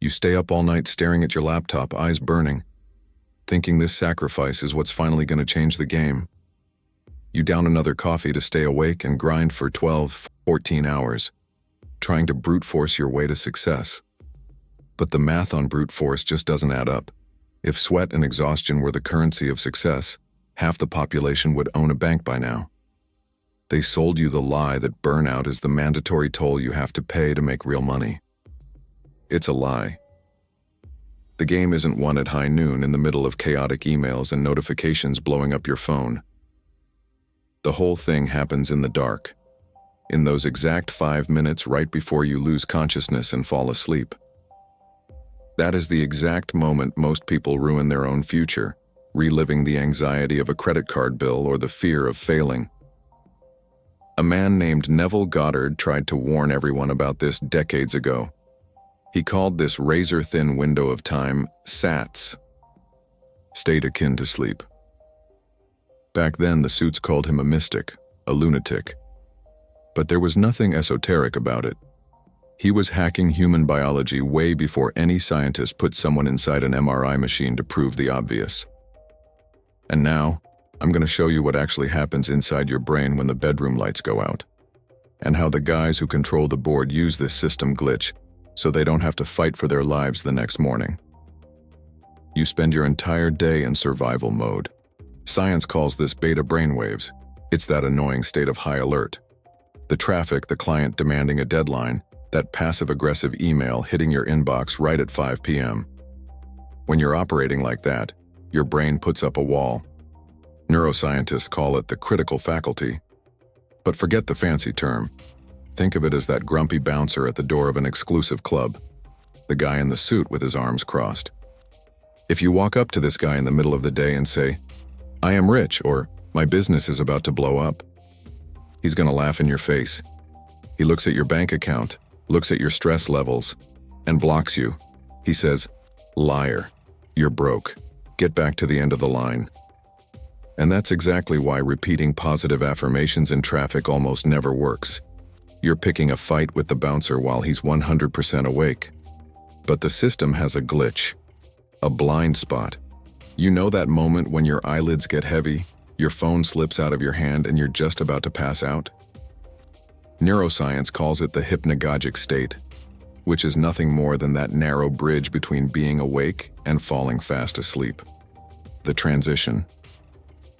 You stay up all night staring at your laptop, eyes burning, thinking this sacrifice is what's finally going to change the game. You down another coffee to stay awake and grind for 12, 14 hours, trying to brute force your way to success. But the math on brute force just doesn't add up. If sweat and exhaustion were the currency of success, half the population would own a bank by now. They sold you the lie that burnout is the mandatory toll you have to pay to make real money. It's a lie. The game isn't won at high noon in the middle of chaotic emails and notifications blowing up your phone. The whole thing happens in the dark, in those exact 5 minutes right before you lose consciousness and fall asleep. That is the exact moment most people ruin their own future, reliving the anxiety of a credit card bill or the fear of failing. A man named Neville Goddard tried to warn everyone about this decades ago. He called this razor-thin window of time SATS, state akin to sleep. Back then, the suits called him a mystic, a lunatic. But there was nothing esoteric about it. He was hacking human biology way before any scientist put someone inside an MRI machine to prove the obvious. And now, I'm going to show you what actually happens inside your brain when the bedroom lights go out, and how the guys who control the board use this system glitch so they don't have to fight for their lives the next morning. You spend your entire day in survival mode. Science calls this beta brainwaves. It's that annoying state of high alert. The traffic, the client demanding a deadline, that passive-aggressive email hitting your inbox right at 5 p.m. When you're operating like that, your brain puts up a wall. Neuroscientists call it the critical faculty. But forget the fancy term. Think of it as that grumpy bouncer at the door of an exclusive club, the guy in the suit with his arms crossed. If you walk up to this guy in the middle of the day and say, "I am rich," or "My business is about to blow up," he's going to laugh in your face. He looks at your bank account, looks at your stress levels, and blocks you. He says, "Liar, you're broke. Get back to the end of the line." And that's exactly why repeating positive affirmations in traffic almost never works. You're picking a fight with the bouncer while he's 100% awake. But the system has a glitch, a blind spot. You know that moment when your eyelids get heavy, your phone slips out of your hand, and you're just about to pass out? Neuroscience calls it the hypnagogic state, which is nothing more than that narrow bridge between being awake and falling fast asleep. The transition.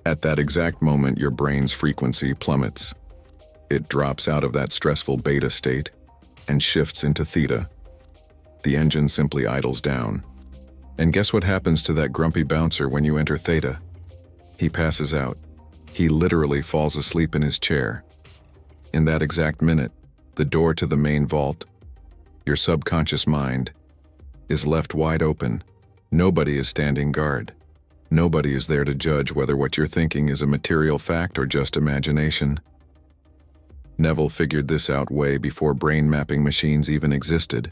At that exact moment, your brain's frequency plummets. It drops out of that stressful beta state and shifts into theta. The engine simply idles down. And guess what happens to that grumpy bouncer when you enter theta? He passes out. He literally falls asleep in his chair. In that exact minute, the door to the main vault, your subconscious mind, is left wide open. Nobody is standing guard. Nobody is there to judge whether what you're thinking is a material fact or just imagination. Neville figured this out way before brain mapping machines even existed.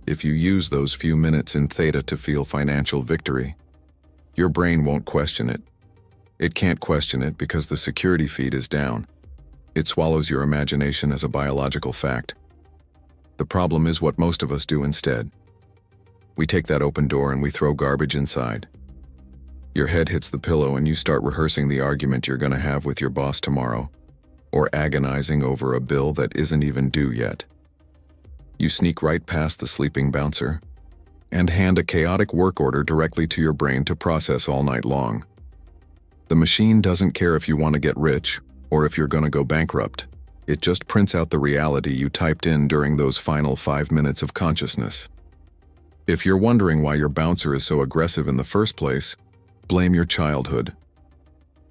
If you use those few minutes in theta to feel financial victory, your brain won't question it. It can't question it because the security feed is down. It swallows your imagination as a biological fact. The problem is what most of us do instead. We take that open door and we throw garbage inside. Your head hits the pillow and you start rehearsing the argument you're going to have with your boss tomorrow, or agonizing over a bill that isn't even due yet. You sneak right past the sleeping bouncer and hand a chaotic work order directly to your brain to process all night long. The machine doesn't care if you want to get rich or if you're going to go bankrupt. It just prints out the reality you typed in during those final 5 minutes of consciousness. If you're wondering why your bouncer is so aggressive in the first place, blame your childhood.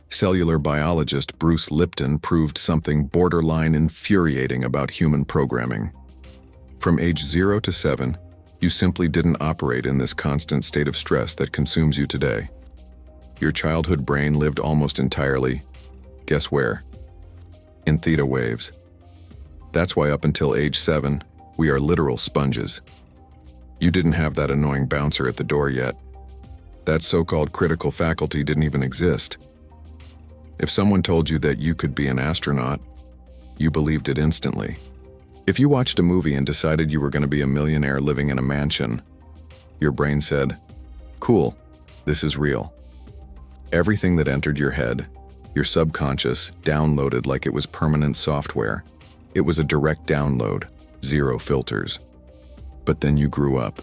Cellular biologist Bruce Lipton proved something borderline infuriating about human programming. From age 0 to 7, you simply didn't operate in this constant state of stress that consumes you today. Your childhood brain lived almost entirely, guess where? In theta waves. That's why up until age 7, we are literal sponges. You didn't have that annoying bouncer at the door yet. That so-called critical faculty didn't even exist. If someone told you that you could be an astronaut, you believed it instantly. If you watched a movie and decided you were going to be a millionaire living in a mansion, your brain said, "Cool, this is real." Everything that entered your head, your subconscious, downloaded like it was permanent software. It was a direct download, zero filters. But then you grew up.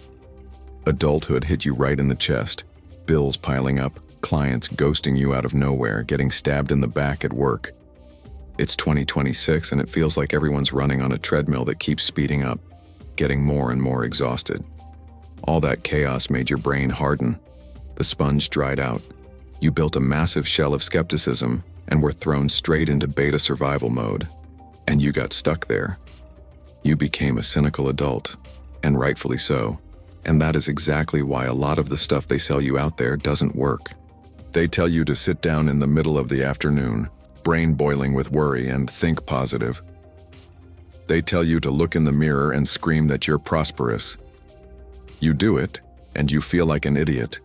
Adulthood hit you right in the chest, bills piling up, clients ghosting you out of nowhere, getting stabbed in the back at work. It's 2026 and it feels like everyone's running on a treadmill that keeps speeding up, getting more and more exhausted. All that chaos made your brain harden. The sponge dried out. You built a massive shell of skepticism and were thrown straight into beta survival mode. And you got stuck there. You became a cynical adult, and rightfully so. And that is exactly why a lot of the stuff they sell you out there doesn't work. They tell you to sit down in the middle of the afternoon, brain boiling with worry, and think positive. They tell you to look in the mirror and scream that you're prosperous. You do it, and you feel like an idiot.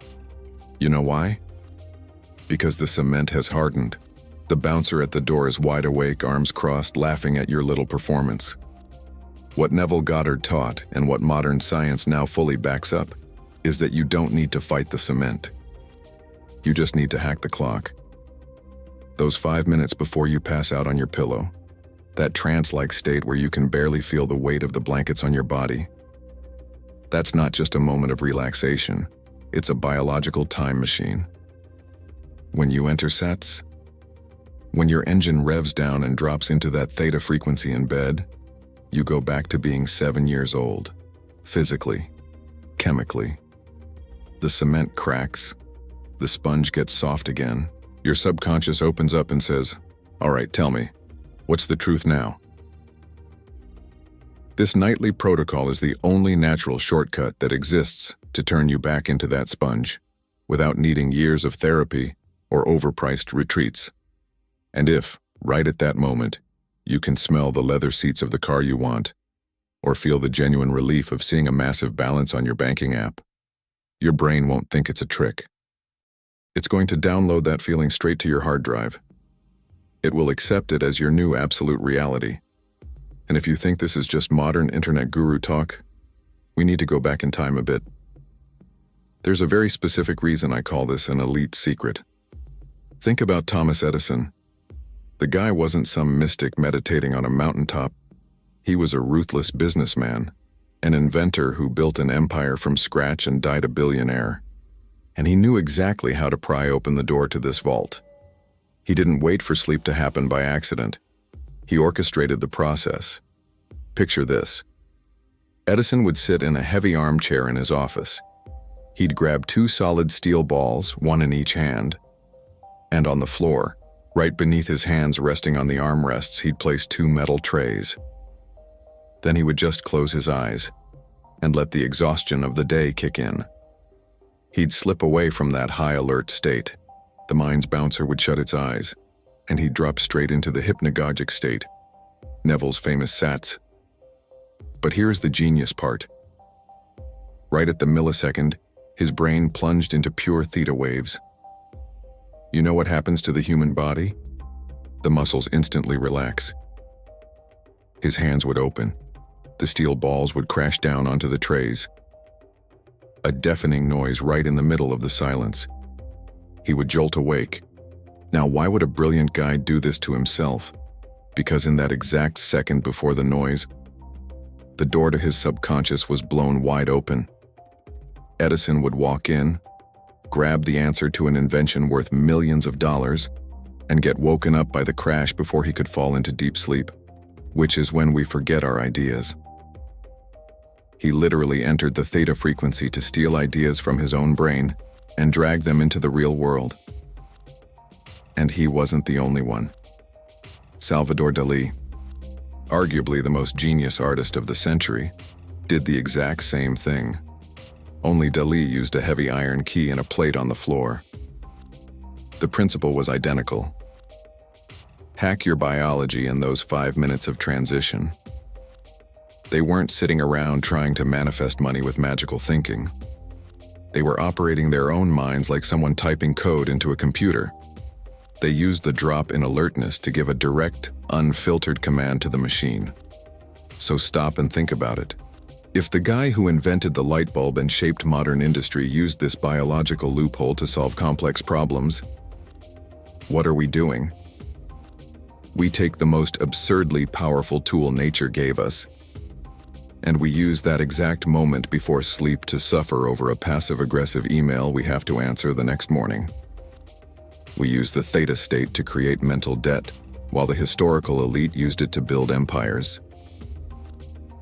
You know why? Because the cement has hardened. The bouncer at the door is wide awake, arms crossed, laughing at your little performance. What Neville Goddard taught, and what modern science now fully backs up, is that you don't need to fight the cement. You just need to hack the clock. Those 5 minutes before you pass out on your pillow, that trance-like state where you can barely feel the weight of the blankets on your body. That's not just a moment of relaxation, it's a biological time machine. When you enter SATS, when your engine revs down and drops into that theta frequency in bed, you go back to being 7 years old, physically, chemically. The cement cracks, the sponge gets soft again, your subconscious opens up and says, "All right, tell me, what's the truth now?" This nightly protocol is the only natural shortcut that exists to turn you back into that sponge, without needing years of therapy or overpriced retreats. And if, right at that moment, you can smell the leather seats of the car you want, or feel the genuine relief of seeing a massive balance on your banking app, your brain won't think it's a trick. It's going to download that feeling straight to your hard drive. It will accept it as your new absolute reality. And if you think this is just modern internet guru talk, we need to go back in time a bit. There's a very specific reason I call this an elite secret. Think about Thomas Edison. The guy wasn't some mystic meditating on a mountaintop. He was a ruthless businessman, an inventor who built an empire from scratch and died a billionaire. And he knew exactly how to pry open the door to this vault. He didn't wait for sleep to happen by accident. He orchestrated the process. Picture this. Edison would sit in a heavy armchair in his office. He'd grab 2 solid steel balls, one in each hand, and on the floor, right beneath his hands resting on the armrests, he'd place 2 metal trays. Then he would just close his eyes and let the exhaustion of the day kick in. He'd slip away from that high alert state. The mind's bouncer would shut its eyes, and he'd drop straight into the hypnagogic state, Neville's famous SATS. But here's the genius part. Right at the millisecond, his brain plunged into pure theta waves. You know what happens to the human body? The muscles instantly relax. His hands would open. The steel balls would crash down onto the trays. A deafening noise right in the middle of the silence. He would jolt awake. Now, why would a brilliant guy do this to himself? Because in that exact second before the noise, the door to his subconscious was blown wide open. Edison would walk in, grab the answer to an invention worth millions of dollars, and get woken up by the crash before he could fall into deep sleep, which is when we forget our ideas. He literally entered the theta frequency to steal ideas from his own brain and drag them into the real world. And he wasn't the only one. Salvador Dali, arguably the most genius artist of the century, did the exact same thing. Only Dali used a heavy iron key and a plate on the floor. The principle was identical. Hack your biology in those 5 minutes of transition. They weren't sitting around trying to manifest money with magical thinking. They were operating their own minds like someone typing code into a computer. They used the drop in alertness to give a direct, unfiltered command to the machine. So stop and think about it. If the guy who invented the light bulb and shaped modern industry used this biological loophole to solve complex problems, what are we doing? We take the most absurdly powerful tool nature gave us, and we use that exact moment before sleep to suffer over a passive-aggressive email we have to answer the next morning. We use the Theta state to create mental debt, while the historical elite used it to build empires.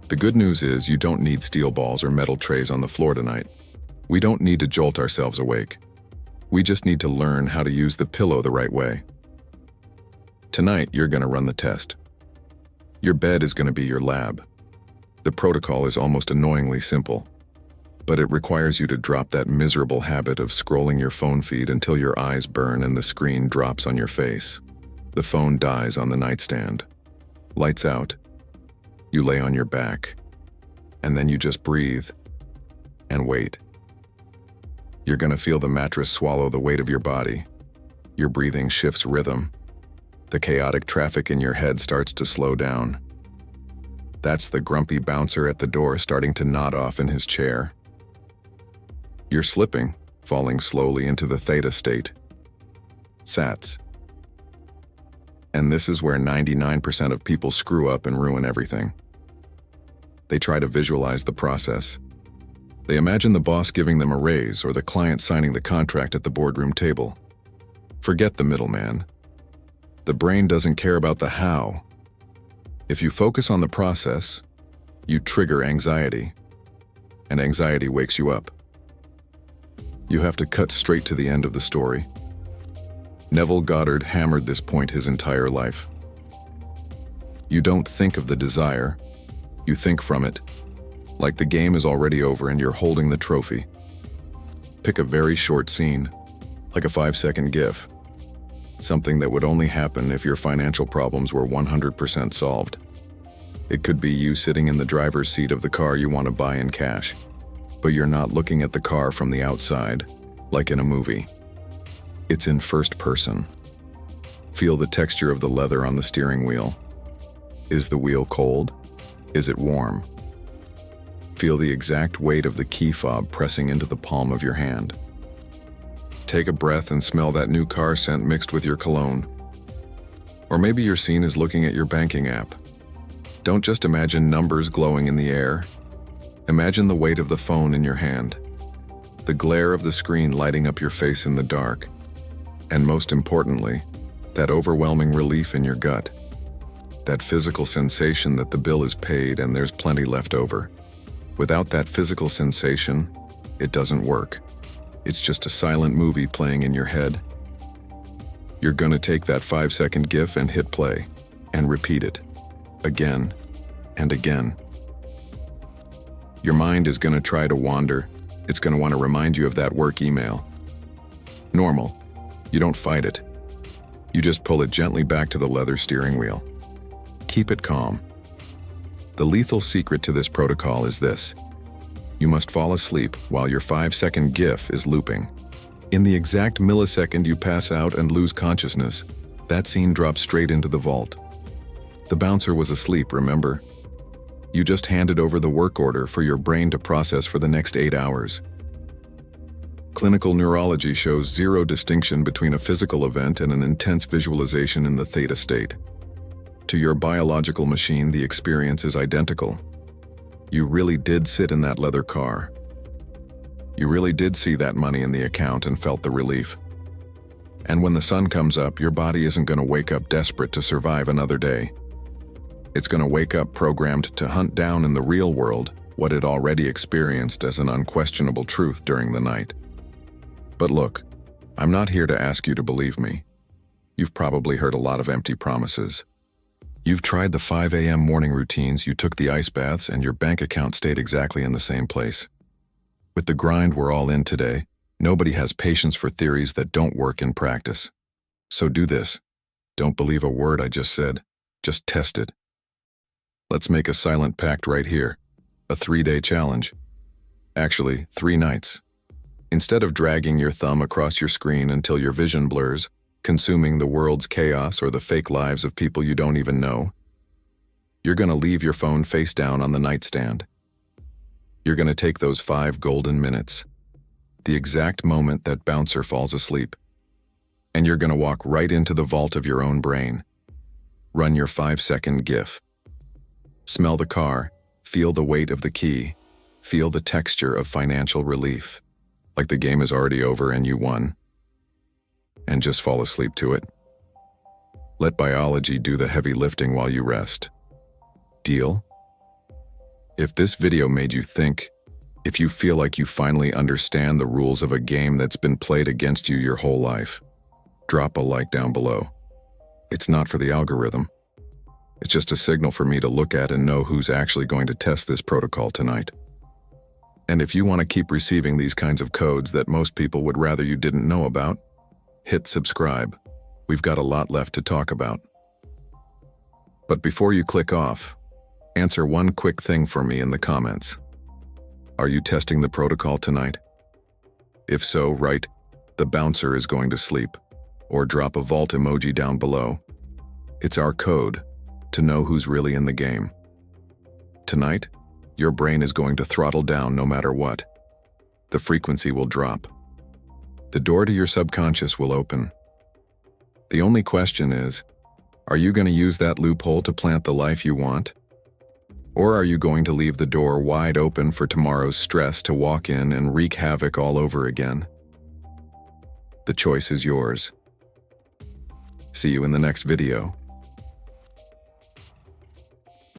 The good news is you don't need steel balls or metal trays on the floor tonight. We don't need to jolt ourselves awake. We just need to learn how to use the pillow the right way. Tonight, you're going to run the test. Your bed is going to be your lab. The protocol is almost annoyingly simple, but it requires you to drop that miserable habit of scrolling your phone feed until your eyes burn and the screen drops on your face. The phone dies on the nightstand. Lights out. You lay on your back, and then you just breathe and wait. You're going to feel the mattress swallow the weight of your body. Your breathing shifts rhythm. The chaotic traffic in your head starts to slow down. That's the grumpy bouncer at the door starting to nod off in his chair. You're slipping, falling slowly into the Theta state. SATS. And this is where 99% of people screw up and ruin everything. They try to visualize the process. They imagine the boss giving them a raise or the client signing the contract at the boardroom table. Forget the middleman. The brain doesn't care about the how. If you focus on the process, you trigger anxiety, and anxiety wakes you up. You have to cut straight to the end of the story. Neville Goddard hammered this point his entire life. You don't think of the desire, you think from it, like the game is already over and you're holding the trophy. Pick a very short scene, like a 5-second GIF. Something that would only happen if your financial problems were 100% solved. It could be you sitting in the driver's seat of the car you want to buy in cash, but you're not looking at the car from the outside, like in a movie. It's in first person. Feel the texture of the leather on the steering wheel. Is the wheel cold? Is it warm? Feel the exact weight of the key fob pressing into the palm of your hand. Take a breath and smell that new car scent mixed with your cologne. Or maybe your scene is looking at your banking app. Don't just imagine numbers glowing in the air. Imagine the weight of the phone in your hand, the glare of the screen lighting up your face in the dark, and most importantly, that overwhelming relief in your gut. That physical sensation that the bill is paid and there's plenty left over. Without that physical sensation, it doesn't work. It's just a silent movie playing in your head. You're gonna take that 5-second GIF and hit play, and repeat it, again and again. Your mind is gonna try to wander. It's gonna want to remind you of that work email. Normal. You don't fight it. You just pull it gently back to the leather steering wheel. Keep it calm. The lethal secret to this protocol is this. You must fall asleep while your 5-second GIF is looping. In the exact millisecond you pass out and lose consciousness, that scene drops straight into the vault. The bouncer was asleep, remember? You just handed over the work order for your brain to process for the next 8 hours. Clinical neurology shows zero distinction between a physical event and an intense visualization in the Theta state. To your biological machine, the experience is identical. You really did sit in that leather car. You really did see that money in the account and felt the relief. And when the sun comes up, your body isn't going to wake up desperate to survive another day. It's going to wake up programmed to hunt down in the real world what it already experienced as an unquestionable truth during the night. But look, I'm not here to ask you to believe me. You've probably heard a lot of empty promises. You've tried the 5 a.m. morning routines, you took the ice baths, and your bank account stayed exactly in the same place. With the grind we're all in today, nobody has patience for theories that don't work in practice. So do this. Don't believe a word I just said. Just test it. Let's make a silent pact right here. A 3-day challenge. Actually, 3 nights. Instead of dragging your thumb across your screen until your vision blurs, consuming the world's chaos or the fake lives of people you don't even know, You're gonna leave your phone face down on the nightstand. You're gonna take those 5 golden minutes, the exact moment that bouncer falls asleep, and you're gonna walk right into the vault of your own brain. Run your 5-second GIF. Smell the car, feel the weight of the key, feel the texture of financial relief, like the game is already over and you won, and just fall asleep to it. Let biology do the heavy lifting while you rest. Deal? If this video made you think, if you feel like you finally understand the rules of a game that's been played against you your whole life, drop a like down below. It's not for the algorithm. It's just a signal for me to look at and know who's actually going to test this protocol tonight. And if you want to keep receiving these kinds of codes that most people would rather you didn't know about, hit subscribe. We've got a lot left to talk about. But before you click off, answer one quick thing for me in the comments. Are you testing the protocol tonight? If so, write, "The bouncer is going to sleep," or drop a vault emoji down below. It's our code to know who's really in the game. Tonight, your brain is going to throttle down no matter what. The frequency will drop. The door to your subconscious will open. The only question is, are you going to use that loophole to plant the life you want? Or are you going to leave the door wide open for tomorrow's stress to walk in and wreak havoc all over again? The choice is yours. See you in the next video.